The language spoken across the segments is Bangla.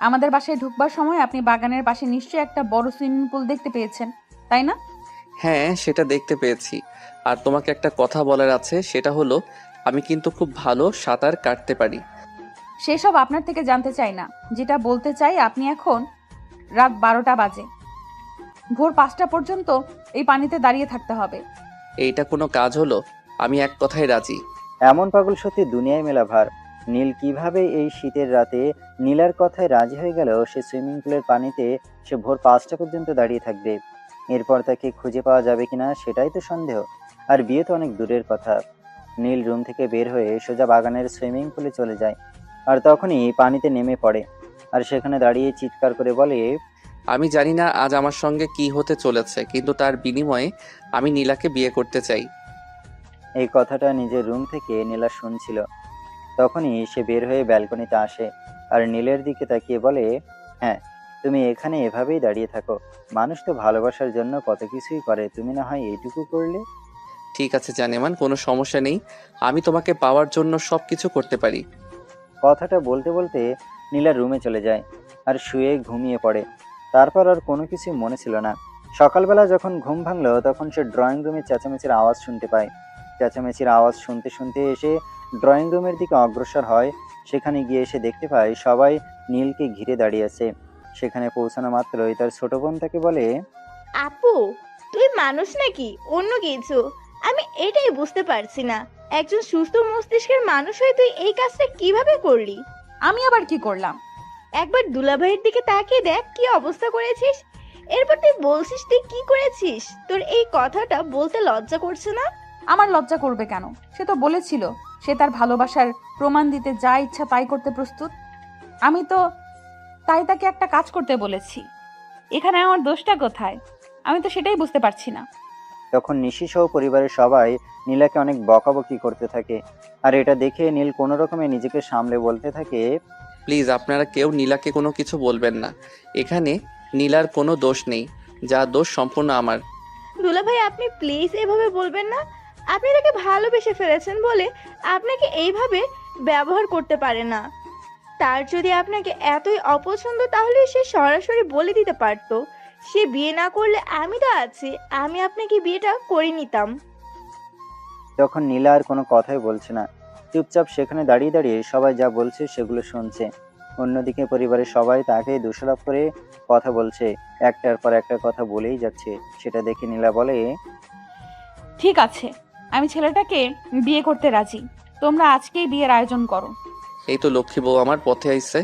আমাদের বাসায় ঢুকবার সময় আপনি বাগানের পাশে নিশ্চয়ই একটা বড় সুইমিং পুল দেখতে পেয়েছেন, তাই না? হ্যাঁ, সেটা দেখতে পেয়েছি। আর তোমাকে একটা কথা বলার আছে, সেটা হলো আমি কিন্তু খুব ভালো সাঁতার কাটতে পারি। সেসব আপনার থেকে জানতে চাই না। যেটা বলতে চাই, আপনি এখন রাত 12টা বাজে, ভোর 5টা পর্যন্ত এই পানিতে দাঁড়িয়ে থাকতে হবে। এইটা কোনো কাজ হলো? আমি এক কথায় রাজি। এমন পাগল সত্যি দুনিয়ায় মেলা ভার। নীল কিভাবে এই শীতের রাতে নীলার কথায় রাজি হয়ে গেল সে সুইমিং পুলের পানিতে সে ভোর 5টা পর্যন্ত দাঁড়িয়ে থাকবে। এরপর তাকে খুঁজে পাওয়া যাবে কিনা সেটাই তো সন্দেহ। আর বিয়ে তো অনেক দূরের কথা। নীল রুম থেকে বের হয়ে সোজা বাগানের সুইমিং পুলে চলে যায়। আর তখনই পানিতে নেমে পড়ে। আর সেখানে দাঁড়িয়ে চিৎকার করে বলে, আমি জানি না আজ আমার সঙ্গে কি হতে চলেছে, কিন্তু তার বিনিময়ে আমি নীলাকে বিয়ে করতে চাই। এই কথাটা নিজের রুম থেকে নীলা শুনছিল। তখনই সে বের হয়ে ব্যালকনিতে আসে আর নীলের দিকে তাকিয়ে বলে, হ্যাঁ, তুমি এখানে এভাবেই দাঁড়িয়ে থাকো। মানুষ তো ভালোবাসার জন্য কত কিছুই করে, তুমি না হয় এইটুকু করলে। ঠিক আছে জানেমান, কোনো সমস্যা নেই। আমি তোমাকে পাওয়ার জন্য সব কিছু করতে পারি। কথাটা বলতে বলতে নীলা রুমে চলে যায় আর শুয়ে ঘুমিয়ে পড়ে। তারপর আর কোনো কিছু মনে ছিল না। সকালবেলা যখন ঘুম ভাঙলো তখন সে ড্রয়িং রুমে চেঁচামেচির আওয়াজ শুনতে পায়। চেঁচামেচির আওয়াজ শুনতে শুনতে এসে ড্রয়িং রুমের দিকে অগ্রসর হয়। সেখানে গিয়ে এসে দেখতে পায় সবাই নীলকে ঘিরে দাঁড়িয়ে আছে। সেখানে পৌঁছানো মাত্রই তার ছোট বোন তাকে বলে, আপু, তুই মানুষ নাকি অন্য কিছু? আমি এটাই বুঝতে পারছি না, একজন সুস্থ মস্তিষ্কের মানুষ হয়ে তুই এই কাজটা কিভাবে করলি? আমি আবার কি করলাম? একবার দুলাভাইয়ের দিকে তাকিয়ে দেখ কি অবস্থা করেছিস। এরপর তুই বলছিস তুই কি করেছিস? তোর এই কথাটা বলতে লজ্জা করছে না? আমার লজ্জা করবে কেন? সে তো বলেছিল সে তার ভালোবাসার প্রমাণ দিতে যা ইচ্ছা তাই করতে প্রস্তুত। আমি তো তাই তাকে একটা কাজ করতে বলেছি। এখানে আমার দোষটা কোথায়? আমি তো সেটাই বুঝতে পারছি না। তখন নিশি সহ পরিবারের সবাই নীলাকে অনেক বকাবকি করতে থাকে। আর এটা দেখে নীল কোনো রকমে নিজেকে সামলে বলতে থাকে, প্লিজ আপনারা কেউ নীলাকে কোনো কিছু বলবেন না। এখানে নীলার কোনো দোষ নেই, যা দোষ সম্পূর্ণ আমার। দুলাভাই, আপনি প্লিজ এভাবে বলবেন না। আপনি তাকে ভালোবেসে ফেলেছেন বলে আপনাকে এইভাবে ব্যবহার করতে পারে না। তার যদি আপনাকে এতই অপছন্দ তাহলে সে সরাসরি বলে দিতে পারতো। সে বিয়ে না করলে আমি তো আছি, আমি আপনাকে বিয়েটা করে নিতাম। তখন নীলা আর কোনো কথাই বলছে না। চুপচাপ সেখানে দাঁড়িয়ে দাঁড়িয়ে সবাই যা বলছে সেগুলো শুনছে। অন্যদিকে পরিবারের সবাই তাকে দোষারোপ করে কথা বলছে। একটার পর একটা কথা বলেই যাচ্ছে। সেটা দেখে নীলা বলে, ঠিক আছে, আমি ছেলেটাকে বিয়ে করতে রাজি। তোমরা আজকেই বিয়ের আয়োজন করো। এই তো লক্ষ্মী বউ আমার পথে আইছে।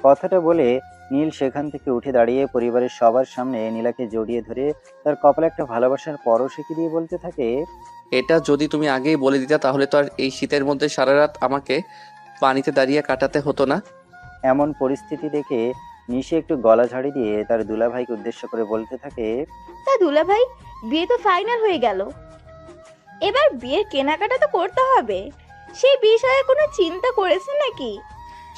কথাটা বলে নীল সেখান থেকে উঠে দাঁড়িয়ে পরিবারের সবার সামনে নীলাকে জড়িয়ে ধরে তার কপালে একটা ভালোবাসার পরশ এঁকে দিয়ে বলতে থাকে, এটা যদি তুমি আগেই বলে দিতা তাহলে তো আর এই শীতের মধ্যে সারা রাত আমাকে পানিতে দাঁড়িয়ে কাটাতে হতো না। এমন পরিস্থিতি দেখে নিশি একটু গলা ঝাড়ি দিয়ে তার দুলাভাইকে উদ্দেশ্য করে বলতে থাকে, তা দুলাভাই, বিয়ে তো ফাইনাল হয়ে গেল, এবার বিয়ের কেনাকাটা তো করতে হবে। সেই বিষয়ে কোনো চিন্তা করেছেন নাকি?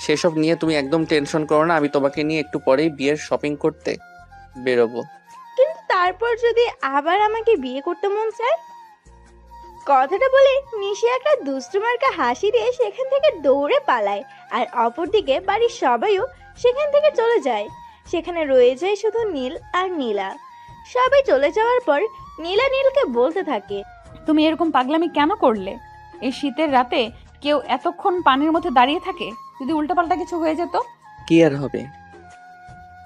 সেসব নিয়ে তুমি একদম টেনশন করো না, আমি তোমাকে নিয়ে একটু পরেই বিয়ের শপিং করতে বেরোবো। কিন্তু তারপর যদি আবার আমাকে বিয়ে করতে মন চায়? কথাটা বলে নিশি একটা দুষ্টুমার্কা হাসি দিয়ে সেখান থেকে দৌড়ে পালায়। আর অপরদিকে বাড়ির সবাইও সেখান থেকে চলে যায়। সেখানে রয়ে যায় শুধু নীল আর নীলা। সবাই চলে যাওয়ার পর নীলা নীলকে বলতে থাকে, তুমি এরকম পাগলামি কেন করলে? এই শীতের রাতে কেউ এতক্ষণ পানির মধ্যে দাঁড়িয়ে থাকে? যদি উল্টোপাল্টা কিছু হয়ে যেত? কি আর হবে?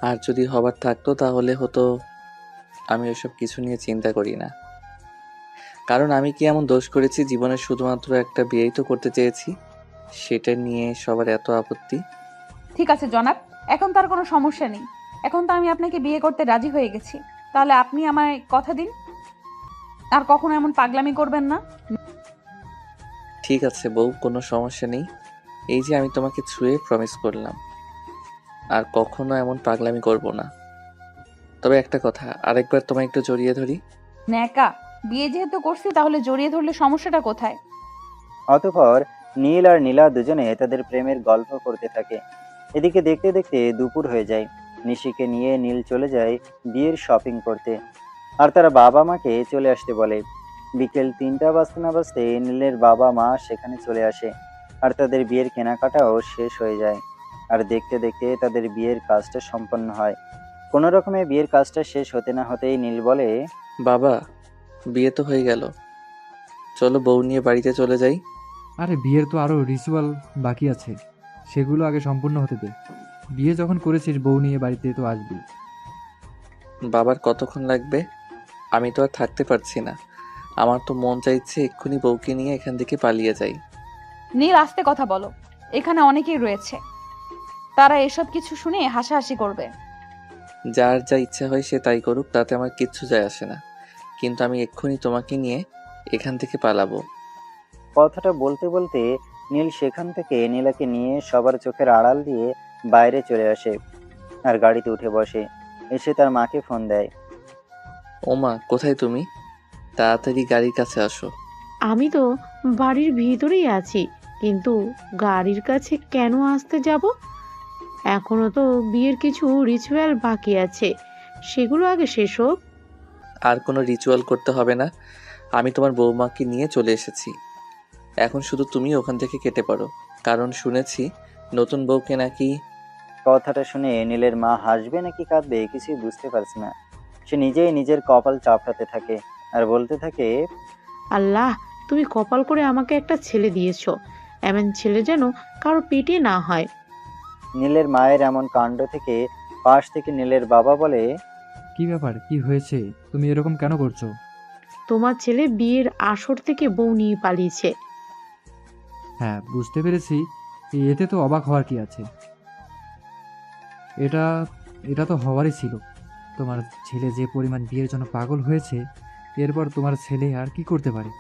আর যদি হবার থাকতো তাহলে হতো। আমি ওসব কিছু নিয়ে চিন্তা করি না, কারণ আমি কি এমন দোষ করেছি জীবনে? শুধুমাত্র একটা বিয়েই তো করতে চেয়েছি, সেটা নিয়ে সবার এত আপত্তি। ঠিক আছে জনাব, এখন তার কোনো সমস্যা নেই। এখন তো আমি আপনাকে বিয়ে করতে রাজি হয়ে গেছি। তাহলে আপনি আমায় কথা দিন আর কখনো এমন পাগলামি করবেন না। ঠিক আছে বউ, কোনো সমস্যা নেই। এই যে আমি তোমাকে ছুঁয়ে প্রমিস করলাম, আর কখনো এমন পাগলামি করব না। তবে একটা কথা, আরেকবার তোমায় একটু জড়িয়ে ধরি। ন্যাকা, বিয়ে যেহেতু করছি তাহলে জড়িয়ে ধরলে সমস্যাটা কোথায়? অতঃপর নীল আর নীলা দুজনে তাদের প্রেমের গল্প করতে থাকে। এদিকে দেখতে দেখতে দুপুর হয়ে যায়। নিশিকে নিয়ে নীল চলে যায় বিয়ের শপিং করতে। আর তার বাবা মাকে চলে আসতে বলে। বিকেল 3টা বাজতে না বাজতে নীলের বাবা মা সেখানে চলে আসে। আর তাদের বিয়ের কেনাকাটাও শেষ হয়ে যায়। আর দেখতে দেখতে তাদের বিয়ের কাজটা সম্পন্ন হয়। কোনো রকমে বিয়ের কাজটা শেষ হতে না হতেই নীল বলে, বাবা, বিয়ে তো হয়ে গেল, চলো বউ নিয়ে বাড়িতে চলে যাই। আরে বিয়ের তো আরও রিচুয়াল বাকি আছে, সেগুলো আগে সম্পূর্ণ হতে দে। বিয়ে যখন করেছিস বউ নিয়ে বাড়িতে তো আসবি। বাবার কতক্ষণ লাগবে? আমি তো আর থাকতে পারছি না। আমার তো মন চাইছে এক্ষুনি বউকে নিয়ে এখান থেকে পালিয়ে যাই। নীল, আস্তে কথা বলো, এখানে অনেকেই রয়েছে, তারা এসব কিছু শুনে হাসাহাসি করবে। যার যা ইচ্ছা হয় সে তাই করুক, তাতে আমার কিচ্ছু যায় আসে না, কিন্তু আমি এক্ষুনি তোমাকে নিয়ে এখান থেকে পালাবো। কথাটা বলতে বলতে নীল সেখান থেকে নীলাকে নিয়ে সবার চোখের আড়াল দিয়ে বাইরে চলে আসে আর গাড়িতে উঠে বসে। এসে তার মাকে ফোন দেয়। ওমা, কোথায় তুমি? তাড়াতাড়ি গাড়ির কাছে আসো। আমি তো বাড়ির ভিতরেই আছি, কিন্তু গাড়ির কাছে কেন আসতে যাব? এখনো তো বিয়ের কিছু রিচুয়াল বাকি আছে, সেগুলো আগে শেষ হোক। আর কোনো রিচুয়াল করতে হবে না, আমি তোমার বৌমাকে নিয়ে চলে এসেছি। এখন শুধু তুমি ওখান থেকে কেটে পড়ো, কারণ শুনেছি নতুন বউকে নাকি। কথাটা শুনে নীলের মা হাসবে নাকি কাঁদবে কিছুই বুঝতে পারছে না। সে নিজেই নিজের কপাল চাপড়াতে থাকে আর বলতে থাকে, আল্লাহ, তুমি কপাল করে আমাকে একটা ছেলে দিয়েছো, এমন ছেলে যেন কারো পেটে না হয়। নীলের মায়ের এমন কাণ্ড থেকে পাশ থেকে নীলের বাবা বলে, কি ব্যাপার, কি হয়েছে? তুমি এরকম কেন করছো? তোমার ছেলে বিয়ের আসর থেকে বউ নিয়ে পালিয়েছে। হ্যাঁ, বুঝতে পেরেছি। এতে তো অবাক হওয়ার কি আছে? এটা এটা তো হওয়ারই ছিল। তোমার ছেলে যে পরিমাণ বিয়ের জন্য পাগল হয়েছে, এরপর তোমার ছেলে আর কি করতে পারে?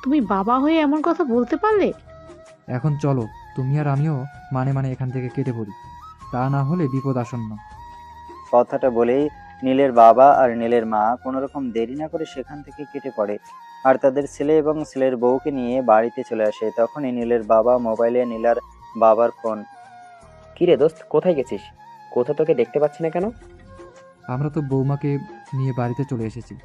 তুমি বাবা হয়ে এমন কথা বলতে পারলে? এখন চলো, তুমি আর আমিও মানে মানে এখান থেকে কেটে পড়ি, তা না হলে বিপদ আসন্ন। কথাটা বলেই নীলের বাবা আর নীলের মা কোনো রকম দেরি না করে সেখান থেকে কেটে পড়ে আর তাদের ছেলে এবং ছেলের বউকে নিয়ে বাড়িতে চলে আসে। তখনই নীলের বাবা মোবাইলে নীলার বাবার ফোন। কিরে দোস্ত, কোথায় গেছিস? কোথাও তোকে দেখতে পাচ্ছি না কেন? আমরা তো বৌমাকে নিয়ে বাড়িতে চলে এসেছি।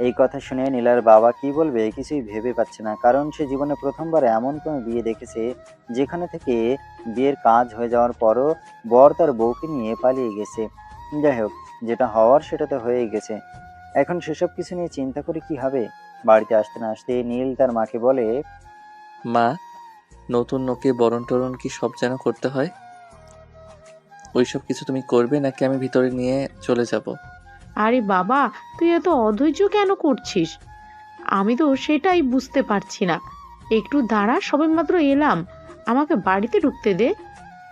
এই কথা শুনে নীলার বাবা কি বলবে কিছুই ভেবে পাচ্ছে না, কারণ সে জীবনে প্রথমবার এমন কোনো বিয়ে দেখেছে যেখানে থেকে বিয়ের কাজ হয়ে যাওয়ার পরও বর তার বউকে নিয়ে পালিয়ে গেছে। যাই হোক, যেটা হওয়ার সেটা তো হয়েই গেছে। এখন সেসব কিছু নিয়ে চিন্তা করে কি হবে। বাড়িতে আসতে না আসতে নীল তার মাকে বলে, মা, নতুন ওকে বরণ টরণ কি সব যেন করতে হয়? ওইসব কিছু তুমি করবে নাকি আমি ভিতরে নিয়ে চলে যাব? আরে বাবা, তুই এত অধৈর্য কেন করছিস? আমি তো সেটাই বুঝতে পারছি না। একটু দাঁড়া, সবেমাত্র এলাম, আমাকে বাড়িতে ঢুকতে দে।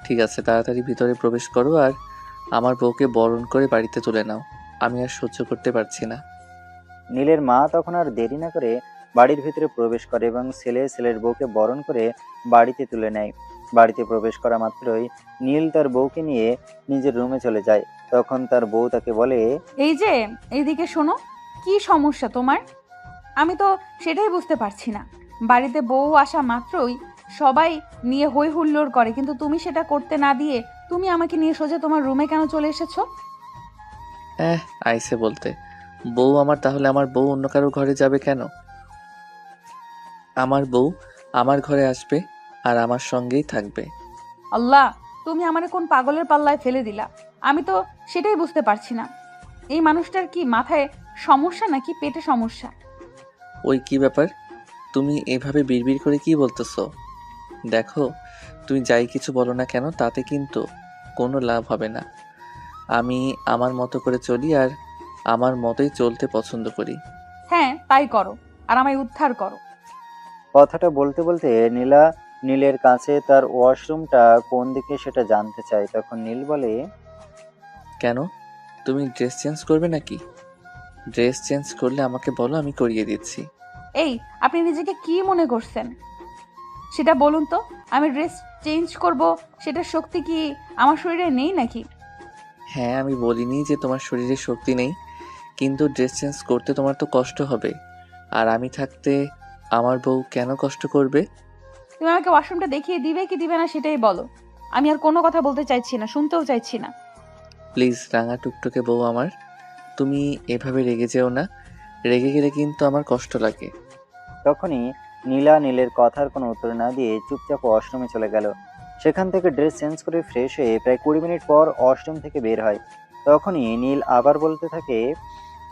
ঠিক আছে, তাড়াতাড়ি ভিতরে প্রবেশ করো আর আমার বউকে বরণ করে বাড়িতে তুলে নাও। আমি আর সহ্য করতে পারছি না। নীলের মা তখন আর দেরি না করে বাড়ির ভিতরে প্রবেশ করে এবং ছেলের বউকে বরণ করে বাড়িতে তুলে নেয়। বাড়িতে প্রবেশ করা মাত্রই নীল তার বউকে নিয়ে নিজের রুমে চলে যায়। তখন তার বউ তাকে বলে, এই যে, এইদিকে শোনো, কি সমস্যা তোমার? আমি তো সেটাই বুঝতে পারছি না। বাড়িতে বউ আসা মাত্রই সবাই নিয়ে হই হুল্লোড় করে, কিন্তু তুমি সেটা করতে না দিয়ে তুমি আমাকে নিয়ে সোজা তোমার রুমে কেন চলে এসেছো? আইসে বলতে। বউ আমার, তাহলে আমার বউ অন্য কারো ঘরে যাবে কেন? আমার বউ আমার ঘরে আসবে আর আমার সঙ্গেই থাকবে। আল্লাহ, তুমি আমারে কোন পাগলের পাল্লায় ফেলে দিলা? আমি তো সেটাই বুঝতে পারছি না। এই মানুষটার কি মাথায় সমস্যা নাকি পেটে সমস্যা? ওই কি ব্যাপার, তুমি এভাবে বিড়বিড় করে কি বলতেছো? দেখো, তুমি যাই কিছু বলো না কেন তাতে কিন্তু কোনো লাভ হবে না। আমি আমার মতো করে চলি আর আমার মতোই চলতে পছন্দ করি। হ্যাঁ, তাই করো আর আমায় উদ্ধার করো। কথাটা বলতে বলতে নীলা নীলের কাছে তার ওয়াশরুমটা কোন দিকে সেটা জানতে চায়। তখন নীল বলে, কেন, তুমি ড্রেস চেঞ্জ করবে নাকি? ড্রেস চেঞ্জ করলে আমাকে বলো, আমি করিয়ে দিচ্ছি। এই, আপনি নিজেকে কি মনে করছেন সেটা বলুন তো। আমি ড্রেস চেঞ্জ করব সেটার শক্তি কি আমার শরীরে নেই নাকি? হ্যাঁ, আমি বলিনি যে তোমার শরীরে শক্তি নেই, কিন্তু ড্রেস চেঞ্জ করতে তোমার তো কষ্ট হবে, আর আমি থাকতে আমার বউ কেন কষ্ট করবে? তুমি আমাকে ওয়াশরুমটা দেখিয়ে দিবে কি দিবে না সেটাই বলো। আমি আর কোনো কথা বলতে চাইছি না, শুনতেও চাইছি না। প্লিজ রাঙা টুকটুকে বউ আমার, তুমি এভাবে রেগে যেও না, রেগে গেলে কিন্তু আমার কষ্ট লাগে। তখনই নীলা নীলের কথার কোনো উত্তর না দিয়ে চুপচাপ ওয়াশরুমে চলে গেল। সেখান থেকে ড্রেস চেঞ্জ করে ফ্রেশ হয়ে প্রায় 20 মিনিট পর ওয়াশরুম থেকে বের হয়। তখনই নীল আবার বলতে থাকে,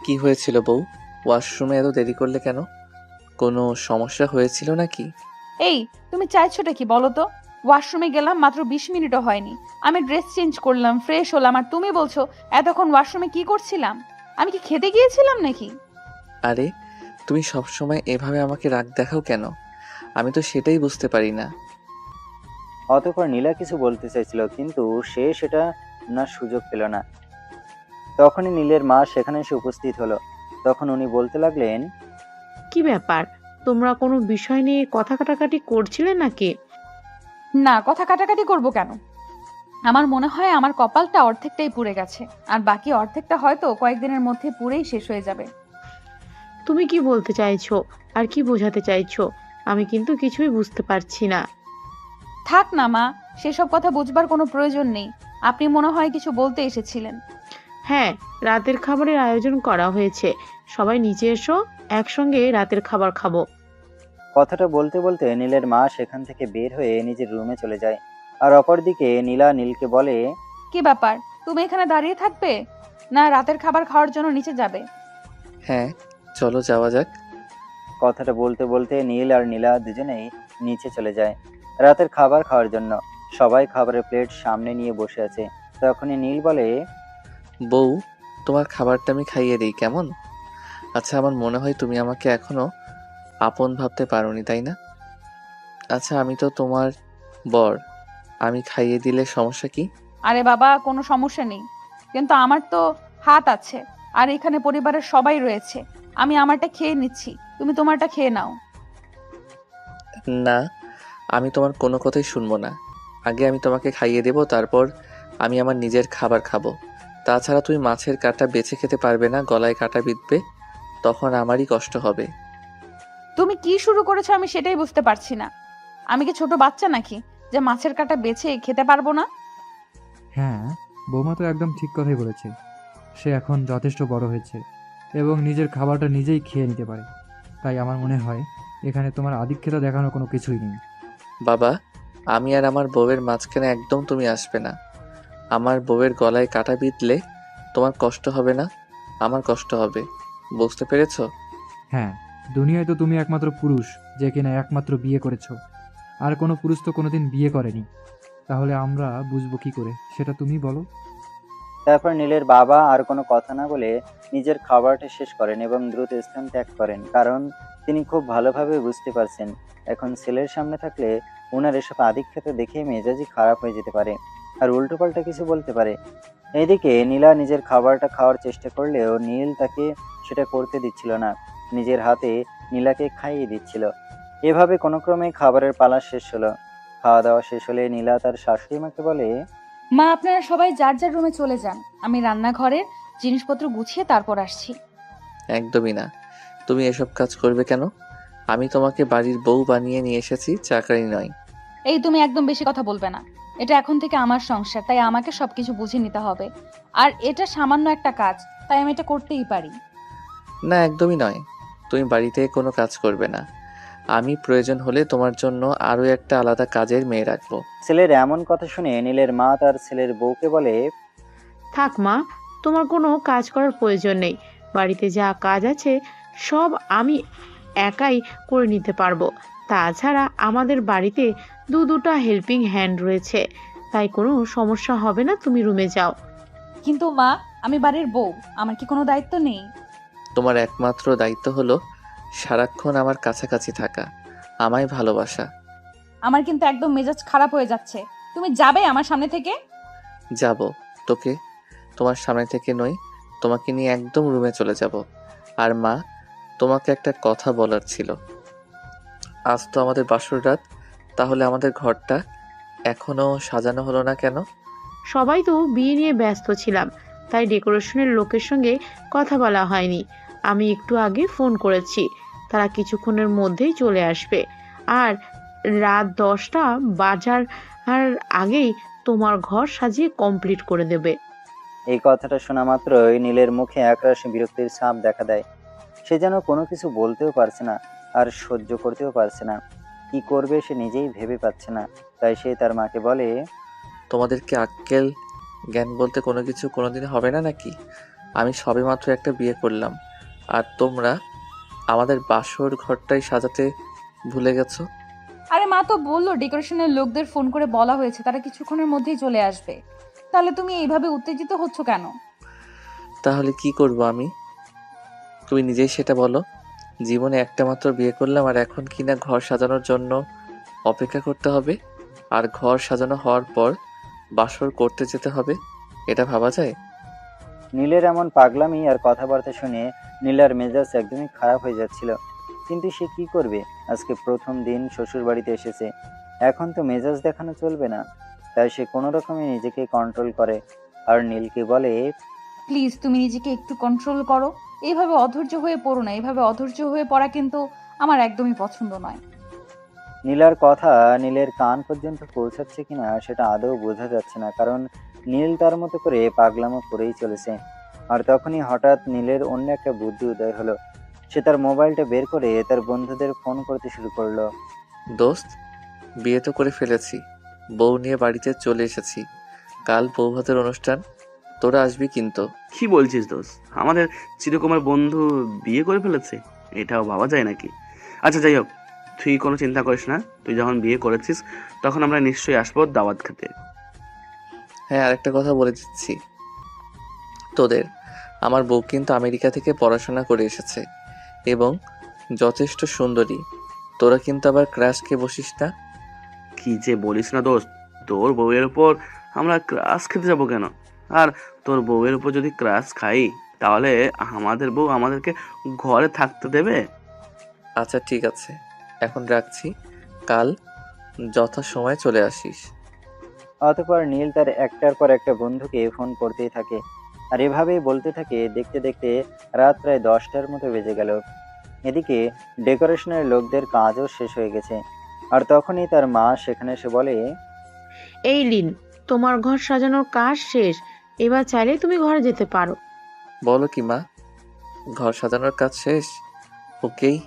কি হয়েছিল বউ? ওয়াশরুমে এত দেরি করলে কেন? কোনো সমস্যা হয়েছিল নাকি? এই, তুমি চাইছোটা কি বলো তো? ওয়াশরুমে গেলাম, মাত্র 20 মিনিটও হয়নি। আমি ড্রেস চেঞ্জ করলাম, ফ্রেশ হলাম, আর তুমি বলছো এতক্ষণ ওয়াশরুমে কি করছিলাম? আমি কি খেতে গিয়েছিলাম নাকি? আরে, তুমি সবসময় এভাবে আমাকে রাগ দেখাও কেন? আমি তো সেটাই বুঝতে পারি না। অতঃপর নীলা কিছু বলতে চাইছিল, কিন্তু সে সেটা না সুযোগ পেল না। তখনই নীলের মা সেখানে এসে উপস্থিত হলো। তখন উনি বলতে লাগলেন, কি ব্যাপার, তোমরা কোনো বিষয় নিয়ে কথা কাটাকাটি করছিলে নাকি? না, কথা কাটাকাটি করব কেন? আমার মনে হয় আমার কপালটা অর্ধেকটাই পুড়ে গেছে, আর বাকি অর্ধেকটা হয়তো কয়েকদিনের মধ্যে পুরেই শেষ হয়ে যাবে। তুমি কি বলতে চাইছো আর কি বোঝাতে চাইছো? আমি কিন্তু কিছুই বুঝতে পারছি না। থাক না মা, সেসব কথা বুঝবার কোনো প্রয়োজন নেই। আপনি মনে হয় কিছু বলতে এসেছিলেন। হ্যাঁ, রাতের খাবারের আয়োজন করা হয়েছে, সবাই নিচে এসো, একসঙ্গে রাতের খাবার খাবো। কথাটা বলতে বলতে নীলের মা সেখান থেকে বের হয়ে নিজের রুমে চলে যায়। আর অপরদিকে নীলা নীলকে বলে, কি ব্যাপার, তুমি এখানে দাঁড়িয়ে থাকবে না রাতের খাবার খাওয়ার জন্য নিচে যাবে? হ্যাঁ, চলো যাওয়া যাক। কথাটা বলতে বলতে নীল আর নীলা দুজনেই নিচে চলে যায় রাতের খাবার খাওয়ার জন্য। সবাই খাবারের প্লেট সামনে নিয়ে বসে আছে। তখনই নীল বলে, বউ, তোমার খাবারটা আমি খাইয়ে দিই কেমন? আচ্ছা, আমার মনে হয় তুমি আমাকে এখনো আপন ভাবতে পারোনি, তাই না? আচ্ছা, আমি তো তোমার বর, আমি খাইয়ে দিলে সমস্যা কি? আরে বাবা, কোনো সমস্যা নেই, কিন্তু আমার তো হাত আছে, আর এখানে পরিবারের সবাই রয়েছে। আমি আমারটা খেয়ে নিচ্ছি, তুমি তোমারটা খেয়ে নাও। না, আমি তোমার কোনো কথাই শুনবো না। আগে আমি তোমাকে খাইয়ে দেবো, তারপর আমি আমার নিজের খাবার খাবো। তাছাড়া তুমি মাছের কাঁটা বেছে খেতে পারবে না, গলায় কাঁটা বিঁধবে, তখন আমারই কষ্ট হবে। তুমি কি শুরু করেছো আমি সেটাই বুঝতে পারছি না। আমি কি ছোট বাচ্চা নাকি যে মাছের কাঁটা বেছে খেতে পারবো না? হ্যাঁ, বৌমা তো একদম ঠিক কথাই বলেছে। সে এখন যথেষ্ট বড় হয়েছে এবং নিজের খাবারটা নিজেই খেয়ে নিতে পারে। তাই আমার মনে হয় এখানে তোমার আধিক্যতা দেখানোর কোনো কিছুই নেই। বাবা, আমি আর আমার বউয়ের মাঝখানে একদম তুমি আসবে না। আমার বউয়ের গলায় কাঁটা বিঁধলে তোমার কষ্ট হবে না, আমার কষ্ট হবে। বুঝতে পেরেছো? হ্যাঁ, দুনিয়ায় তো তুমি একমাত্র পুরুষ যে কিনা একমাত্র বিয়ে করেছো। আর কোনো পুরুষ তো কোনোদিন বিয়ে করেনি। তাহলে আমরা বুঝবো কি করে, সেটা তুমি বলো। তারপর নীলের বাবা আর কোনো কথা না বলে নিজের খাবারটা শেষ করেন এবং দ্রুত স্থান ত্যাগ করেন, কারণ তিনি খুব ভালোভাবে বুঝতে পারছেন এখন ছেলের সামনে থাকলে ওনার এসব আধিক্যতা দেখে মেজাজই খারাপ হয়ে যেতে পারে আর উল্টোপাল্টা কিছু বলতে পারে। এইদিকে নীলা নিজের খাবারটা খাওয়ার চেষ্টা করলেও নীল তাকে সেটা করতে দিচ্ছিল না, নিজের হাতে নীলাকে খাইয়ে দিচ্ছিল। এভাবে কোনো ক্রমে খাবারের পালা শেষ হলো। খাওয়া দাওয়া শেষ হলে নীলা তার শাশুড়ি মাকে বলে, মা, আপনারা সবাই যার যার রুমে চলে যান, আমি রান্নাঘরের জিনিসপত্র গুছিয়ে তারপর আসছি। একদমই না। তুমি এসব কাজ করবে কেন? আমি তোমাকে বাড়ির বউ বানিয়ে নিয়ে এসেছি, চাকরানি নয়। এই, তুমি একদম বেশি কথা বলবে না। এটা এখন থেকে আমার সংসার, তাই আমাকে সবকিছু বুঝে নিতে হবে। আর এটা সামান্য একটা কাজ, তাই আমি এটা করতেই পারি। না, একদমই নয়। তুমি বাড়িতে কোনো কাজ করবে না। আমি প্রয়োজন হলে তোমার জন্য আরও একটা আলাদা কাজের মেয়ে রাখবো। ছেলের এমন কথা শুনে নীলের মা তার ছেলের বউকে বলে, থাক মা, তোমার কোনো কাজ করার প্রয়োজন নেই। বাড়িতে যা কাজ আছে সব আমি একাই করে নিতে পারবো। তাছাড়া আমাদের বাড়িতে দুটা হেল্পিং হ্যান্ড রয়েছে, তাই কোনো সমস্যা হবে না, তুমি রুমে যাও। কিন্তু মা, আমি বাড়ির বউ, আমার কি কোনো দায়িত্ব নেই? তোমার একমাত্র দায়িত্ব হলো সারাক্ষণ আমার কাছাকাছি থাকা, আমায় ভালোবাসা। আমার কিন্তু একদম মেজাজ খারাপ হয়ে যাচ্ছে। তুমি যাবে আমার সামনে থেকে? যাব, তোকে তোমার সামনে থেকে নই, তোমাকে নিয়ে একদম রুমে চলে যাব। আর মা, তোমাকে একটা কথা বলার ছিল। আজ তো আমাদের বাসর রাত, তাহলে আমাদের ঘরটা এখনো সাজানো হলো না কেন? সবাই তো বিয়ে নিয়ে ব্যস্ত ছিলাম, তাই ডেকোরেশনের লোকের সঙ্গে কথা বলা হয়নি। আমি একটু আগে ফোন করেছি, তারা কিছুক্ষণের মধ্যেই চলে আসবে। আর রাত 10টা বাজার আর আগেই তোমার ঘর সাজিয়ে কমপ্লিট করে দেবে। এই কথাটা শোনা মাত্রই নীলের মুখে একরাশ বিরক্তির ছাপ দেখা দেয়। সে যেন কোনো কিছু বলতেও পারছে না আর সহ্য করতেও পারছে না। কি করবে সে নিজেই ভেবে পাচ্ছে না। তাই সে তার মাকে বলে, তোমাদের কি আক্কেল জ্ঞান বলতে কোনো কিছু কোনোদিন হবে না নাকি? আমি সবেমাত্র একটা বিয়ে করলাম, আর তোমরা আমাদের বাসর ঘরটাই সাজাতে ভুলে গেছো। আরে মা তো বললো ডেকোরেশনের লোকদের ফোন করে বলা হয়েছে তারা কিছুক্ষণের মধ্যেই চলে আসবে। তাহলে তুমি এইভাবে উত্তেজিত হচ্ছ কেন? তাহলে কি করব আমি? তুমি নিজেই সেটা বলো। জীবনে একটা মাত্র বিয়ে করলাম, আর এখন কিনা ঘর সাজানোর জন্য অপেক্ষা করতে হবে, আর ঘর সাজানো হওয়ার পর বাসর করতে যেতে হবে। এটা ভাবা যায়? নীলের এমন পাগলামি আর কথাবার্তা শুনে নীলার মেজাজ একদমই খারাপ হয়ে যাচ্ছিল। কিন্তু সে কি করবে? আজকে প্রথম দিন শ্বশুর বাড়িতে এসেছে, এখন তো মেজাজ দেখানো চলবে না। তাই সে কোনো রকমে নিজেকে কন্ট্রোল করে আর নীলকে বলে, প্লিজ তুমি নিজেকে একটু কন্ট্রোল করো। এইভাবে অধৈর্য হয়ে পড়ো না। এইভাবে অধৈর্য হয়ে পড়া কিন্তু আমার একদমই পছন্দ নয়। নীলার কথা নীলের কান পর্যন্ত পৌঁছাচ্ছে কিনা সেটা আদৌ বোঝা যাচ্ছে না, কারণ নীল তার মতো করে পাগলামো করেই চলেছে। আর তখনই হঠাৎ নীলের অন্য একটা বুদ্ধি উদয় হলো। সে তার মোবাইলটা বের করে তার বন্ধুদের ফোন করতে শুরু করলো। দোস্ত, বিয়ে তো করে ফেলেছি, বউ নিয়ে বাড়িতে চলে এসেছি। কাল বৌভাতের অনুষ্ঠান, তোরা আসবি কিন্তু। কি বলছিস দোস্ত? আমাদের চিরকুমার বন্ধু বিয়ে করে ফেলেছে? এটাও ভাবা যায় নাকি? আচ্ছা যাই হোক, তুই কোনো চিন্তা করিস না। তুই যখন বিয়ে করেছিস তখন আমরা নিশ্চয়ই আসবো দাওয়াত খেতে। হ্যাঁ, আরেকটা কথা বলে দিচ্ছি তোদের, আমার বউ কিন্তু আমেরিকা থেকে পড়াশোনা করে এসেছে এবং যথেষ্ট সুন্দরী। তোরা কিন্তু আবার ক্রাশ খেয়ে বসিস না। কি যে বলিস না দোস্ত, তোর বউয়ের উপর আমরা ক্রাশ খেতে যাবো কেন? আর তোর বউয়ের উপর যদি ক্রাশ খাই তাহলে আমাদের বউ আমাদেরকে ঘরে থাকতে দেবে? আচ্ছা ঠিক আছে, এখন রাখছি, কাল যথাসময়ে চলে আসিস। অতঃপর নীল তার একটার পর একটা বন্ধুকে ফোন করতেই থাকে, আর এভাবেই বলতে থাকে। দেখতে দেখতে রাত প্রায় 10টার মতো বেজে গেল। এদিকে ডেকোরেশনের লোকদের কাজও শেষ হয়ে গেছে। আর তখনই তার মা সেখানে এসে বলে, এই লিন, তোমার ঘর সাজানোর কাজ শেষ, এবার চাইলে তুমি ঘরে যেতে পারো। বলো কি মা, ঘর সাজানোর কাজ শেষ? ওকেই।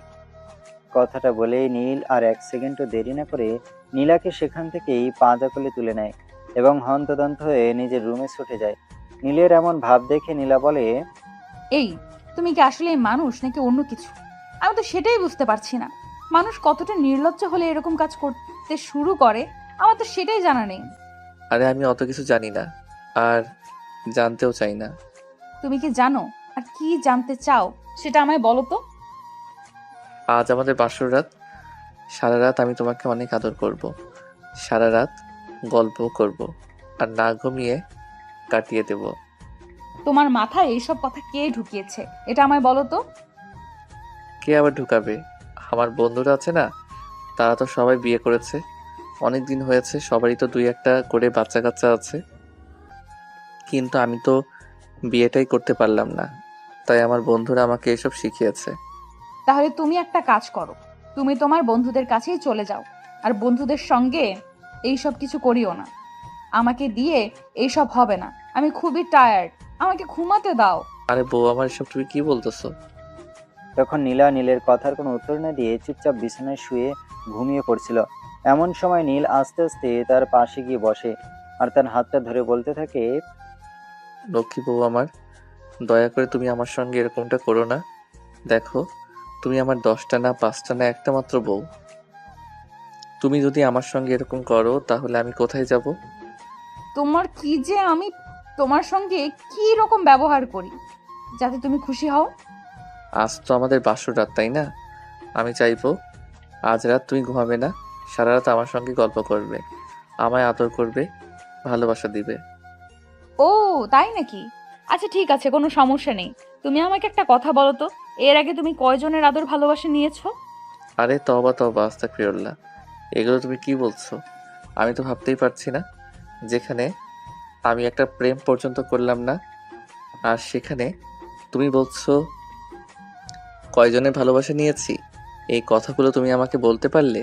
কথাটা বলেই নীল আর এক সেকেন্ডও দেরি না করে নীলাকে সেখান থেকেই পাঁজা কোলে তুলে নেয় এবং হন্তদন্ত হয়ে নিজের রুমে ছুটে যায়। নীলের এমন ভাব দেখে নীলা বলে, এই, তুমি কি আসলে মানুষ নাকি অন্য কিছু? আমি তো সেটাই বুঝতে পারছি না। মানুষ কতটা নির্লজ্জ হলে এরকম কাজ করতে শুরু করে, আমার তো সেটাই জানা নেই। আরে আমি অত কিছু জানি না, আর জানতেও চাই না। তুমি কি জানো আর কি জানতে চাও সেটা আমায় বলো তো। আজ আমাদের বাসর রাত, সারা রাত আমি তোমাকে অনেক আদর করব, সারা রাত গল্প করব, আর না ঘুমিয়ে কাটিয়ে দেব। তোমার মাথায় এইসব কথা কে ঢুকিয়েছে এটা আমায় বলো তো। কে আবার ঢুকাবে? আমার বন্ধুরা আছে না, তারা তো সবাই বিয়ে করেছে, অনেক দিন হয়েছে, সবারই তো দুই একটা করে বাচ্চা কাচ্চা আছে। কিন্তু আমি তো বিয়েটাই করতে পারলাম না, তাই আমার বন্ধুরা আমাকে এসব শিখিয়েছে। তাহলে তুমি একটা কাজ করো, তুমি তোমার বন্ধুদের কাছেই চলে যাও, আর বন্ধুদের সঙ্গে এইসব কিছু করিও না। আমাকে দিয়ে এইসব হবে না, আমি খুবই টায়ার্ড, আমাকে ঘুমাতে দাও। আরে বউ আমার, এসব তুমি কি বলতেছো? তখন নীলা নীলের কথার কোনো উত্তর না দিয়ে চুপচাপ বিছানায় শুয়ে ঘুমিয়ে পড়ছিল। এমন সময় নীল আস্তে আস্তে তার পাশে গিয়ে বসে আর তার হাতটা ধরে বলতে থাকে, লক্ষ্মী বউ আমার, দয়া করে তুমি আমার সঙ্গে এরকমটা করো না। দেখো, তুমি আমার 10টা না 5টা না একটা মাত্র বউ। তুমি যদি আমার সঙ্গে এরকম করো তাহলে আমি কোথায় যাব? তোমার কি যে আমি তোমার সঙ্গে কি রকম ব্যবহার করি যাতে তুমি খুশি হও? আজ তো আমাদের বাসর রাত, তাই না? আমি চাইবো আজ রাত তুমি ঘুমাবে না, সারা রাত আমার সঙ্গে গল্প করবে, আমায় আদর করবে, ভালোবাসা দিবে। ও তাই নাকি? আচ্ছা ঠিক আছে, কোনো সমস্যা নেই। তুমি আমাকে একটা কথা বলো তো, এর আগে তুমি কয়জনের আদর ভালোবাসা নিয়েছো? আরে তবা তবা, আস্তাগফিরুল্লাহ, এগুলো তুমি কি বলছো? আমি তো ভাবতেই পারছি না, যেখানে আমি একটা প্রেম পর্যন্ত করলাম না, আর সেখানে তুমি বলছো কয়জনের ভালোবাসা নিয়েছি। এই কথাগুলো তুমি আমাকে বলতে পারলে?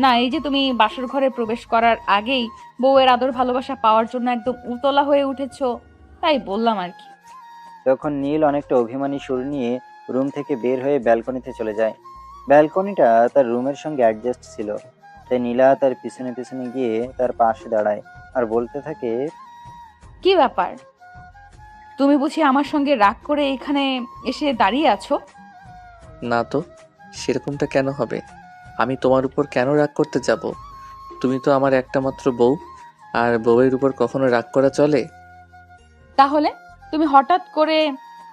না, এই যে তুমি বাসর ঘরে প্রবেশ করার আগেই বউয়ের আদর ভালোবাসা পাওয়ার জন্য একদম উতলা হয়ে উঠেছো, তাই বললাম আর কি। তখন নীল অনেকটা অভিমানী সুর নিয়ে রুম থেকে বের হয়ে ব্যালকনিতে চলে যায়। ব্যালকনিটা তার রুমের সঙ্গে অ্যাডজাস্ট ছিল, তাই নীলা তার পিছনে পিছনে গিয়ে তার পাশে দাঁড়ায় আর বলতে থাকে, কি ব্যাপার? তুমি বুঝি আমার সঙ্গে রাগ করে এখানে এসে দাঁড়িয়ে আছো? না তো, সেরকমটা কেন হবে? আমি তোমার উপর কেন রাগ করতে যাব? তুমি তো আমার একটা মাত্র বউ, আর বউয়ের উপর কখনো রাগ করা চলে? তাহলে তুমি হঠাৎ করে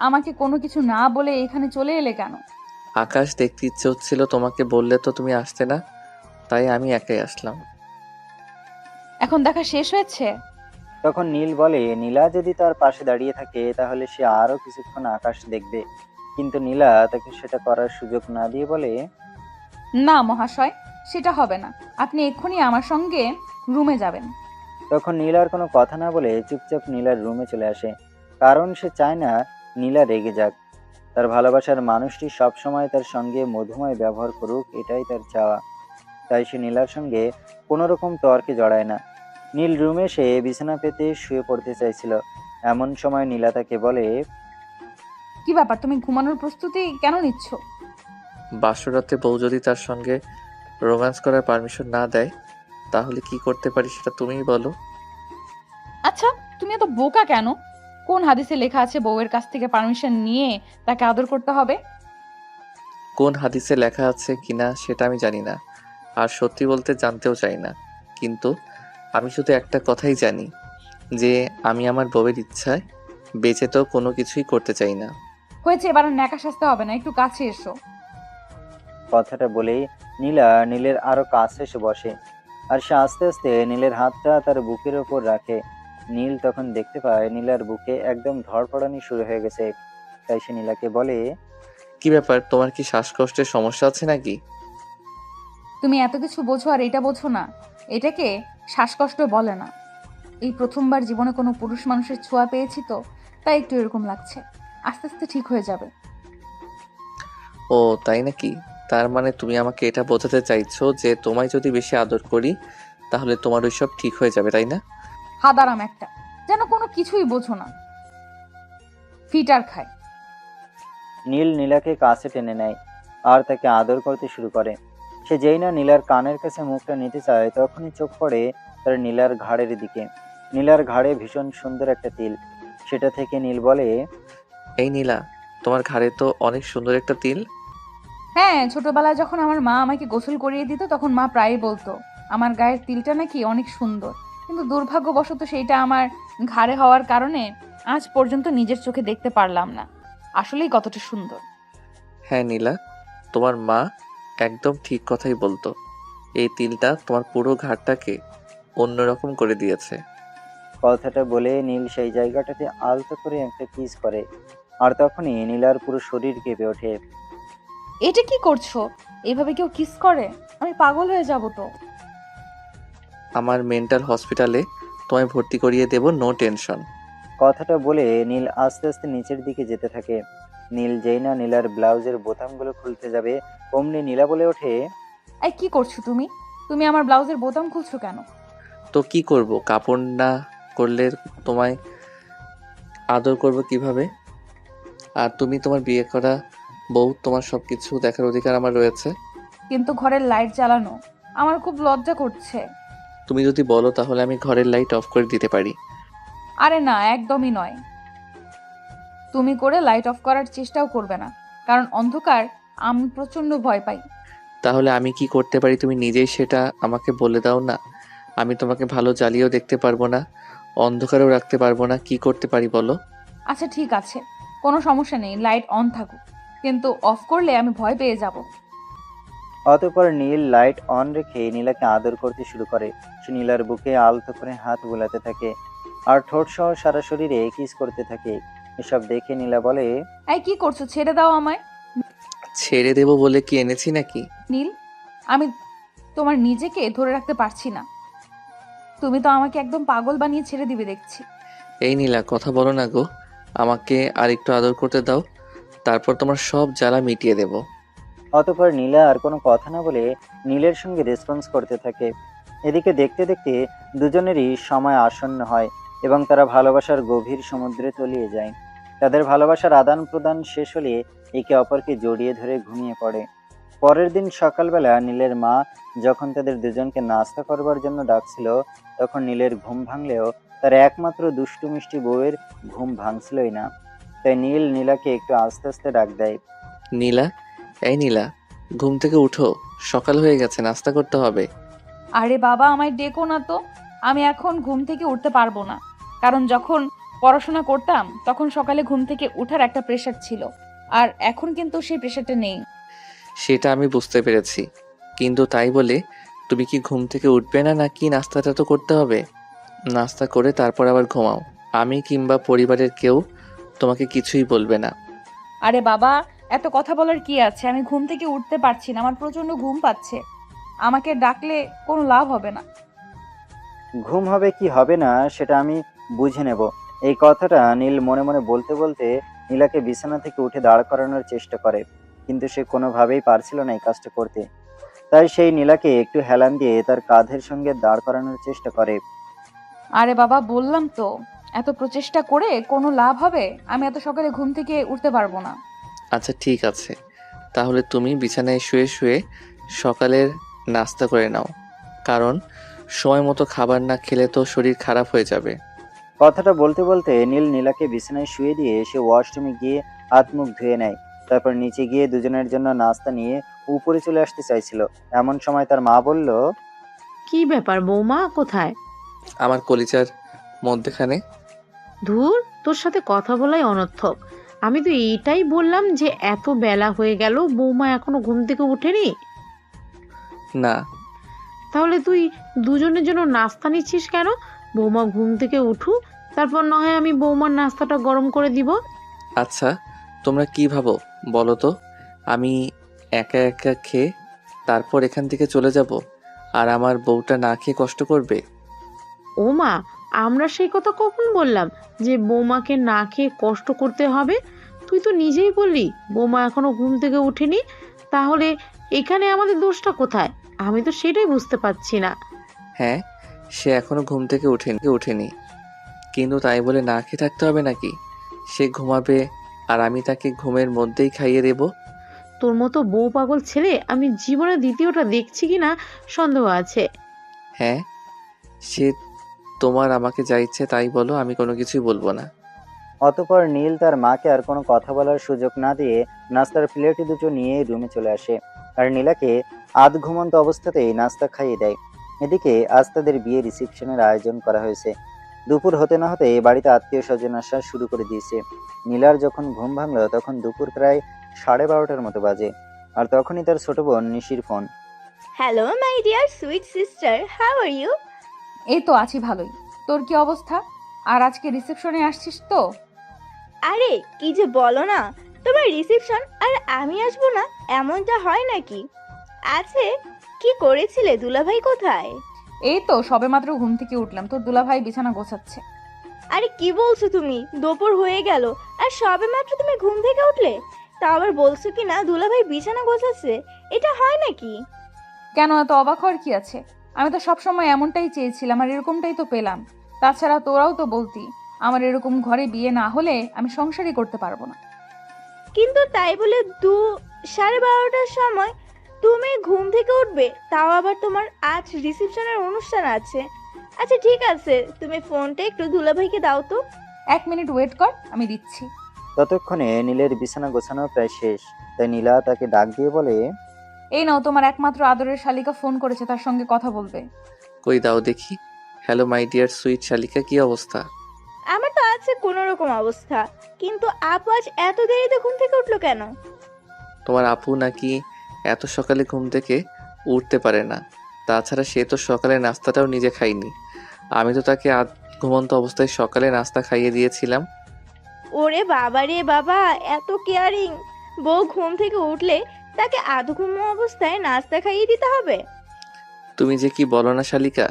আমাকে কোনো কিছু না বলে এখানে চলে এলে কেন? আকাশ দেখতে ইচ্ছে হচ্ছিল, তোমাকে বললে তো তুমি আসতে না, তাই আমি একাই আসলাম। এখন দেখা শেষ হয়েছে? তখন নীল বলে নীলা যদি তার পাশে দাঁড়িয়ে থাকে তাহলে সে আরো কিছুক্ষণ আকাশ দেখবে, কিন্তু নীলা তাকে সেটা করার সুযোগ না দিয়ে বলে, না মহাশয়, সেটা হবে না। আপনি এক্ষুনি আমার সঙ্গে রুমে যাবেন। তখন নীলার কোনো কথা না বলে চুপচাপ নীলার রুমে চলে আসে, কারণ সে চায় না নীলা রেগে যাক। তার ভালোবাসার মানুষটি সবসময় তার সঙ্গে মধুময় ব্যবহার করুক, এটাই তার চাওয়া। তাই সে নীলার সঙ্গে কোনো রকম তর্কে জড়ায় না। নীল রুমে সে বিছানা পেতে শুয়ে পড়তে চাইছিল, এমন সময় নীলা তাকে বলে, কি ব্যাপার, তুমি ঘুমানোর প্রস্তুতি কেন নিচ্ছ? বাসরাতে বউ যদি তার সঙ্গে রোম্যান্স করার পারমিশন না দেয়, তাহলে কি করতে পারি সেটা তুমিই বলো। আচ্ছা, তুমি এত বোকা কেন? কোন হাদিসে লেখা আছে বউয়ের কাছ থেকে পারমিশন নিয়ে তাকে আদর করতে হবে? কোন হাদিসে লেখা আছে কিনা সেটা আমি জানি না, আর সত্যি বলতে জানতেও চাই না। কিন্তু আমি শুধু একটা কথাই জানি, যে আমি আমার বউয়ের ইচ্ছায় বেঁচে তো কোনো কিছুই করতে চাই না। হয়েছে, এবার আর ন্যাকা সাজতে হবে না, একটু কাছে এসো। কথাটা বলেই নীলা নীলের আরো কাছে এসে বসে, আর সে আস্তে আস্তে নীলের হাতটা তার বুকের ওপর রাখে। নীল তখন দেখতে পায় নীলার বুকে একদম ধড়ফড়ানি শুরু হয়ে গেছে। তাই সে নীলাকে বলে, কি ব্যাপার, তোমার কি শ্বাসকষ্টের সমস্যা আছে নাকি? তুমি এত কিছু বোঝো আর এটা বোঝো না? এটাকে শ্বাসকষ্ট বলে না। এই প্রথমবার জীবনে কোনো পুরুষ মানুষের ছোঁয়া পেয়েছি তো, তাই একটু এরকম লাগছে। আস্তে আস্তে ঠিক হয়ে যাবে। ও তাই নাকি? তার মানে তুমি আমাকে এটা বোঝাতে চাইছো যে তোমায় যদি বেশি আদর করি তাহলে তোমার ওইসব ঠিক হয়ে যাবে, তাই না? হাদারাম একটা, যেন কোনো কিছুই বোঝো না। ফিটার খায়। নীল নীলাকে কাছে টেনে নেয় আর তাকে আদর করতে শুরু করে। সে যেই না নীলার কানের কাছে মুখটা নিতে চায় তখনই চোখ পড়ে তার নীলার ঘাড়ের দিকে। নীলার ঘাড়ে ভীষণ সুন্দর একটা তিল। সেটা থেকে নীল বলে, এই নীলা, তোমার ঘাড়ে তো অনেক সুন্দর একটা তিল। হ্যাঁ, ছোটবেলায় যখন আমার মা আমাকে গোসল করিয়ে দিত তখন মা প্রায়ই বলতো আমার গায়ের তিলটা নাকি অনেক সুন্দর। কিন্তু দুর্ভাগ্যবশত সেইটা আমার ঘাড়ে হওয়ার কারণে আজ পর্যন্ত নিজের চোখে দেখতে পারলাম না আসলেই কতটা সুন্দর। হ্যাঁ নীলা, তোমার মা একদম ঠিক কথাই বলতো। এই তিলটা তোমার পুরো ঘাড়টাকে অন্যরকম করে দিয়েছে। কথাটা বলে নীল সেই জায়গাটাতে আলতো করে একটা কিস করে, আর তখনই নীলার পুরো শরীর কেঁপে ওঠে। এটা কি করছো? এইভাবে কেউ কিস করে? আমি পাগল হয়ে যাব তো। আমার মেন্টাল হসপিটালে তোমায় ভর্তি করিয়ে দেব, নো টেনশন। কথাটা বলে নীল আস্তে আস্তে নিচের দিকে যেতে থাকে। নীল যেই না নীলার ব্লাউজের বোতামগুলো খুলতে যাবে অমনি নীলা বলে ওঠে, এই কি করছো তুমি? তুমি আমার ব্লাউজের বোতাম খুলছো কেন? তো কি করব, কাপড় না করলে তোমায় আদর করব কিভাবে? আর তুমি তোমার বিয়ে করা বউ, তোমার সবকিছু দেখার অধিকার আমার রয়েছে। কিন্তু ঘরের লাইট জ্বালানো, আমার খুব লজ্জা করছে। তুমি যদি বলো তাহলে আমি ঘরের লাইট অফ করে দিতে পারি। আরে না, একদমই নয়। তুমি করে লাইট অফ করার চেষ্টাও করবে না, কারণ অন্ধকার আমি প্রচন্ড ভয় পাই। তাহলে আমি কি করতে পারি তুমি নিজেই সেটা আমাকে বলে দাও না। আমি তোমাকে ভালো জ্বালিয়েও দেখতে পারবো না, অন্ধকারেও রাখতে পারবো না, কি করতে পারি বলো? আচ্ছা ঠিক আছে, কোনো সমস্যা নেই, লাইট অন থাকুক, কিন্তু অফ করলে আমি ভয় পেয়ে যাব। অতঃপর নীল লাইট অন রেখে নীলাকে আদর করতে শুরু করে। সে নীলার বুকে আলতো করে হাত বোলাতে থাকে আর ঠোঁট সহ সারা শরীরে কিস করতে থাকে। এসব দেখে নীলা বলে, এই কি করছো? ছেড়ে দাও আমায়। ছেড়ে দেবো বলে কি এনেছি নাকি? নীল, আমি তোমার নিজেকে ধরে রাখতে পারছি না। তুমি তো আমাকে একদম পাগল বানিয়ে ছেড়ে দিবে দেখছি। এই নীলা, কথা বলো না গো, আমাকে আর একটু আদর করতে দাও, তারপর তোমার সব জ্বালা মিটিয়ে দেব। অতঃপর নীলা আর কোনো কথা না বলে নীলের সঙ্গে রেসপন্স করতে থাকে। এদিকে দেখতে দেখতে দুজনেরই সময় আসন্ন হয় এবং তারা ভালোবাসার গভীর সমুদ্রে তলিয়ে যায়। তাদের ভালোবাসার আদান প্রদান শেষ হলে একে অপরকে জড়িয়ে ধরে ঘুমিয়ে পড়ে। পরের দিন সকালবেলা নীলের মা যখন তাদের দুজনকে নাস্তা করবার জন্য ডাকছিল, তখন নীলের ঘুম ভাঙলেও তার একমাত্র দুষ্টু মিষ্টি বউয়ের ঘুম ভাঙছিলই না। তাই নীল নীলাকে একটু আস্তে আস্তে ডাক দেয়। নীলা, এই নীলা, ঘুম থেকে উঠো, সকাল হয়ে গেছে, নাস্তা করতে হবে। আরে বাবা, আমায় ডেকো না তো। আমি এখন ঘুম থেকে উঠতে পারবো না, কারণ যখন পড়াশোনা করতাম তখন সকালে ঘুম থেকে উঠার একটা প্রেশার ছিল, আর এখন কিন্তু সেই প্রেশারটা নেই। সেটা আমি বুঝতে পেরেছি, কিন্তু তাই বলে তুমি কি ঘুম থেকে উঠবে না, নাকি নাস্তাটা তো করতে হবে? নাস্তা করে তারপর আবার ঘুমাও। আমি কিংবা পরিবারের কেউ তোমাকে কিছুই বলবে না। আরে বাবা, এত কথা বলার কি আছে? আমি ঘুম থেকে উঠতে পারছি না, আমার প্রচন্ড ঘুম পাচ্ছে। আমাকে ডাকলে কোনো লাভ হবে না। ঘুম হবে কি হবে না সেটা আমি বুঝে নেব। এই কথাটা নীল মনে মনে বলতে বলতে নীলাকে বিছানা থেকে উঠে দাঁড় করানোর চেষ্টা করে, কিন্তু সে কোনোভাবেই পারছিল না এই কাজটা করতে। তাই সেই নীলাকে একটু হেলান দিয়ে তার কাঁধের সঙ্গে দাঁড় করানোর চেষ্টা করে। আরে বাবা, বললাম তো এত প্রচেষ্টা করে কোনো লাভ হবে? আমি এত সকালে ঘুম থেকে উঠতে পারবো না। আচ্ছা ঠিক আছে, তাহলে তুমি বিছানায় শুয়ে শুয়ে সকালের নাস্তা করে নাও, কারণ সময় মতো খাবার না খেলে তো শরীর খারাপ হয়ে যাবে। কথাটা বলতে বলতে নীল নীলাকে বিছানায় শুয়ে দিয়ে সে ওয়াশরুমে গিয়ে হাত মুখ ধুয়ে নেয়। তারপর নিচে গিয়ে দুজনের জন্য নাস্তা নিয়ে উপরে চলে আসতে চাইছিল, এমন সময় তার মা বলল, কি ব্যাপার বৌমা, কোথায়? আমার কলিজার মধ্যেখানে। ধুর, তোর সাথে কথা বলাই অনর্থক। আমি তো এইটাই বললাম যে এত বেলা হয়ে গেল, বৌমা এখনো ঘুম থেকে ওঠেনি। না, তাহলে তুই দুজনের জন্য নাস্তা নিচ্ছিস কেন? বৌমা ঘুম থেকে উঠুক, তারপর না হয় আমি বৌমার নাস্তাটা গরম করে দিব। আচ্ছা তোমরা কি ভাবো বলো তো? আমি একা একা খেয়ে তারপর এখান থেকে চলে যাব, আর আমার বউটা না খেয়ে কষ্ট করবে? ও মা, আমরা সেই কথা কখন বললাম যে বৌমাকে না খেয়ে কষ্ট করতে হবে? তুই তো নিজেই বললি বৌমা এখনো ঘুম থেকে উঠেনি, তাহলে এখানে আমাদের দোষটা কোথায়? আমি তো সেটাই বুঝতে পারছি না। হ্যাঁ, সে এখনো ঘুম থেকে ওঠেনি, কিন্তু তাই বলে না খেয়ে থাকতে হবে নাকি? সে ঘুমাবে আর আমি তাকে ঘুমের মধ্যেই খাইয়ে দেব? তোর মতো বউ পাগল ছেলে আমি জীবনে দ্বিতীয়টা দেখছি কিনা সন্দেহ আছে। হ্যাঁ, সে তোমার, আমাকে যা ইচ্ছে তাই বলো, আমি কোনো কিছুই বলবো না। অতঃপর নীল তার মাকে আর কোনো কথা বলার সুযোগ না দিয়ে নাস্তার প্লেট দুটো নিয়ে রুমে চলে আসে, আর নীলাকে আধ ঘুমন্ত অবস্থাতেই নাস্তা খাইয়ে দেয়। এদিকে আজ তাদের বিয়ে রিসেপশনের আয়োজন করা হয়েছে। দুপুর হতে না হতে বাড়িতে আত্মীয় স্বজন আসা শুরু করে দিয়েছে। নীলার যখন ঘুম ভাঙলো তখন দুপুর প্রায় 12:30টার মতো বাজে, আর তখনই তার ছোট বোন নিশির phone. Hello my dear sweet sister, how are you? এই তো আছি ভালোই। তোর কি অবস্থা? আর আজকে রিসেপশনে আসছিস তো? আরে কি যে বলো না, তোমার রিসেপশন আর আমি আসবো না এমনটা হয় নাকি? আছে, কি করেছিলে? দুলাভাই কোথায়? এই তো সবেমাত্র ঘুম থেকে উঠলাম, তোর দুলাভাই বিছানা গোছাচ্ছে। আরে কি বলছো তুমি? দুপুর হয়ে গেল আর সবে মাত্র তুমি ঘুম থেকে উঠলে? তা আবার বলছো কি না দুলাভাই বিছানা গোছাচ্ছে? এটা হয় নাকি? কেন, এত অবাক হওয়ার কি আছে? আমি তো সবসময় এমনটাই চেয়েছিলাম, আর এরকমটাই তো পেলাম। তাছাড়া তোরাও তো বলতি আমার এরকম ঘরে বিয়ে না হলে আমি সংসারই করতে পারবো না। কিন্তু তাই বলে 12:30টার সময় তুমি ঘুম থেকে উঠবে? তাও আবার তোমার আজ রিসেপশনের অনুষ্ঠান আছে। আচ্ছা ঠিক আছে, তুমি ফোনটা একটু দুলাভাইকে দাও তো। 1 মিনিট ওয়েট কর, আমি দিচ্ছি। ততক্ষণে নীলের বিছানা গোছানো প্রায় শেষ, তাই নীলা তাকে ডাক দিয়ে বলে, এই নাও, তোমার একমাত্র আদরের শালিকা ফোন করেছে, তার সঙ্গে কথা বলবে। কই দাও দেখি। হ্যালো মাই ডিয়ার সুইট শালিকা, কি অবস্থা? আমার তো আছে কোনো রকম অবস্থা, কিন্তু আপু আজ এত দেরিতে ঘুম থেকে উঠলো কেন? তোমার আপু নাকি এত সকালে ঘুম থেকে উঠতে পারে না। তাছাড়া সে তো সকালে নাস্তাটাও নিজে খায়নি। আমি তো তাকে আধ ঘুমন্ত অবস্থায় সকালে নাস্তা খাইয়ে দিয়েছিলাম। ওরে বাবা রে বাবা, এত কেয়ারিং! বউ ঘুম থেকে উঠলে তাকে আধঘুম অবস্থায় নাস্তা খাইয়ে দিতে হবে? তুমি যে কি বলো না শালিকা,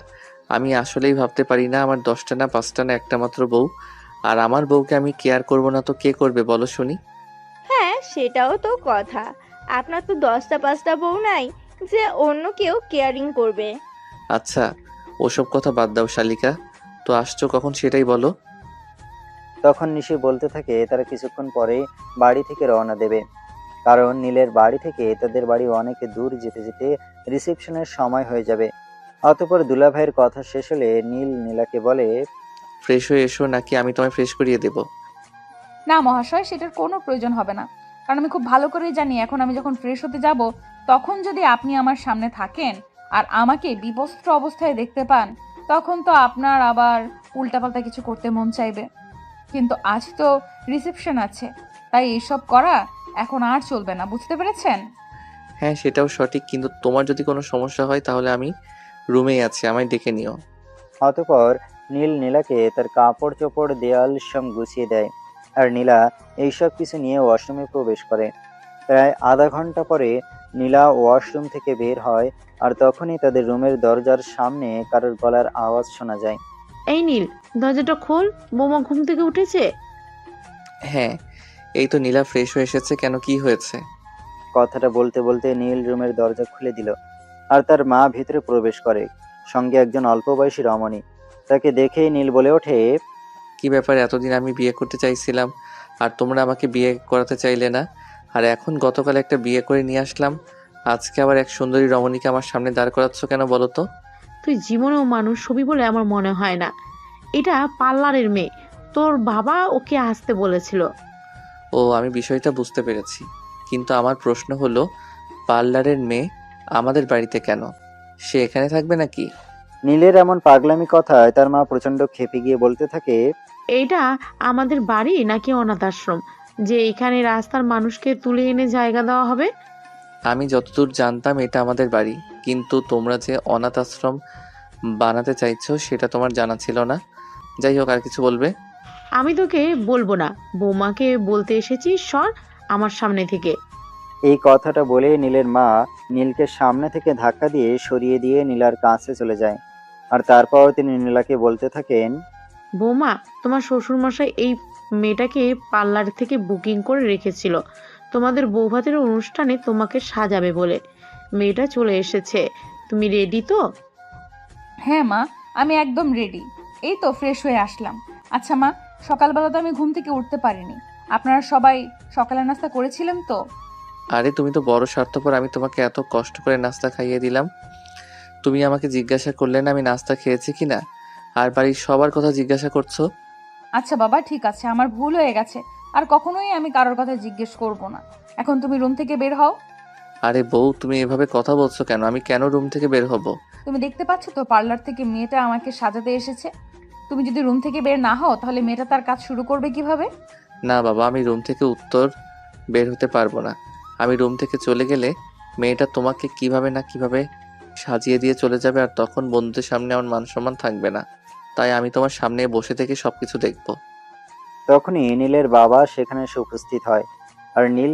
আমি আসলেই ভাবতে পারি না আমার 10টা না 5টা না একটা মাত্র বউ, আর আমার বউকে আমি কেয়ার করব না তো কে করবে বলো শুনি? হ্যাঁ, সেটাও তো কথা। আপনার তো 10টা 5টা বউ নাই যে অন্য কেউ কেয়ারিং করবে। আচ্ছা ওসব কথা বাদ দাও শালিকা, তো আসছো কখন সেটাই বলো। তখন নিশি বলতে থাকে তারা কিছুক্ষণ পরে বাড়ি থেকে রওনা দেবে। কারণ নীলের বাড়ি থেকে তাদের বাড়ি অনেক দূর যেতে যেতে রিসেপশনের সময় হয়ে যাবে। অতঃপর দুলাভাইয়ের কথা শেষ হলে নীল নীলাকে বলে, ফ্রেশ হয়ে এসো নাকি আমি তোমায় ফ্রেশ করিয়ে দেব? না মহাশয়, সেটার কোনো প্রয়োজন হবে না। কারণ আমি খুব ভালো করেই জানি এখন আমি যখন ফ্রেশ হতে যাব তখন যদি আপনি আমার সামনে থাকেন আর আমাকে বিবস্ত্র অবস্থায় দেখতে পান তখন তো আপনার আবার উল্টাপাল্টা কিছু করতে মন চাইবে। কিন্তু আজ তো রিসেপশন আছে, তাই এইসব করা এখন আর চলবে না, বুঝতে পেরেছেন? হ্যাঁ সেটাও সঠিক, কিন্তু তোমার যদি কোনো সমস্যা হয় তাহলে আমি রুমেই আছি, আমায় ডেকে নিও। অতঃপর নীল নীলাকে তার কাপড় চোপড় দেয়াল সব গুছিয়ে দেয় আর নীলা এইসব কিছু নিয়ে ওয়াশরুমে প্রবেশ করে। প্রায় আধা ঘন্টা পরে নীলা ওয়াশরুম থেকে বের হয় আর তখনই তাদের রুমের দরজার সামনে কারোর গলার আওয়াজ শোনা যায়। এই নীল, দরজাটা খোল, বৌমা ঘুম থেকে উঠেছে। হ্যাঁ এই তো নীলা ফ্রেশ হয়ে এসেছে, কেন কি হয়েছে? কথাটা বলতে বলতে নীল রুমের দরজা খুলে দিল আর তার মা ভিতরে প্রবেশ করে, সঙ্গে একজন অল্প বয়সী রমণী। তাকে দেখেই নীল বলে ওঠে, কি ব্যাপার, এতদিন আমি বিয়ে করতে চাইছিলাম আর তোমরা আমাকে বিয়ে করাতে চাইলে না, আর এখন গতকাল একটা বিয়ে করে নিয়ে আসলাম, আজকে আবার এক সুন্দরী রমণীকে আমার সামনে দাঁড় করাচ্ছ কেন বলো তো? তুই জীবনেও মানুষ হবি বলে আমার মনে হয় না। এটা পার্লারের মেয়ে, তোর বাবা ওকে আসতে বলেছিল। ও আমি বিষয়টা বুঝতে পেরেছি, কিন্তু আমার প্রশ্ন হলো পার্লারের মেয়ে আমাদের বাড়িতে কেন? সে এখানে থাকবে নাকি? নীলের এমন পাগলামি কথায় তার মা প্রচন্ড ক্ষেপে গিয়ে বলতে থাকে, এইটা আমাদের বাড়ি নাকি অনাথ আশ্রম যে এখানে রাস্তার মানুষকে তুলে এনে জায়গা দেওয়া হবে? আমি যতদূর জানতাম এটা আমাদের বাড়ি, কিন্তু তোমরা যে অনাথ আশ্রম বানাতে চাইছো সেটা তোমার জানা ছিল না। যাই হোক, আর কিছু বলবে? আমি তোকে বলবো না, বৌমাকে বলতে এসেছি, সর আমার সামনে থেকে। এই কথাটা বলে নীলের মা নীলকে সামনে থেকে ধাক্কা দিয়ে সরিয়ে দিয়ে নীলার কাছে চলে যায় আর তারপর তিনি নীলাকে বলতে থাকেন, বৌমা, তোমার শ্বশুরমশাই এই মেয়েটাকে পার্লার থেকে বুকিং করে রেখেছিল তোমাদের বৌভাতের অনুষ্ঠানে তোমাকে সাজাবে বলে। মেয়েটা চলে এসেছে, তুমি রেডি তো? হ্যাঁ মা, আমি একদম রেডি। এই তো ফ্রেশ হয়ে আসলাম। আচ্ছা মা, সকালবেলা তো আমি ঘুম থেকে উঠতে পারিনি। আপনারা সবাই সকালের নাস্তা করেছিলেন তো? আরে তুমি তো বড় স্বার্থপর, আমি তোমাকে এত কষ্ট করে নাস্তা খাইয়ে দিলাম, তুমি আমাকে জিজ্ঞাসা করলে না আমি নাস্তা খেয়েছি কিনা, আর বাড়ির সবার কথা জিজ্ঞাসা করছো। আচ্ছা বাবা, ঠিক আছে, আমার ভুল হয়ে গেছে। আর কখনোই আমি কারোর কথা জিজ্ঞেস করব না। এখন তুমি রুম থেকে বের হও। আরে বউ তুমি এভাবে কথা বলছো কেন? আমি কেন রুম থেকে বের হব? তুমি দেখতে পাচ্ছ তো পার্লার থেকে মেয়েটা আমাকে সাজাতে এসেছে। তুমি যদি রুম থেকে বের না হও তাহলে মেয়েটা তার কাজ শুরু করবে কিভাবে? না বাবা, আমি রুম থেকে উত্তর বের হতে পারবো না। আমি রুম থেকে চলে গেলে মেয়েটা তোমাকে কিভাবে না কিভাবে সাজিয়ে দিয়ে চলে যাবে, আর তখন বন্ধুদের সামনে আমার মান সম্মান থাকবে না। তাই আমি তোমার সামনে বসে থেকে সবকিছু দেখবো। তখনই নীলের বাবা সেখানে এসে উপস্থিত হয় আর নীল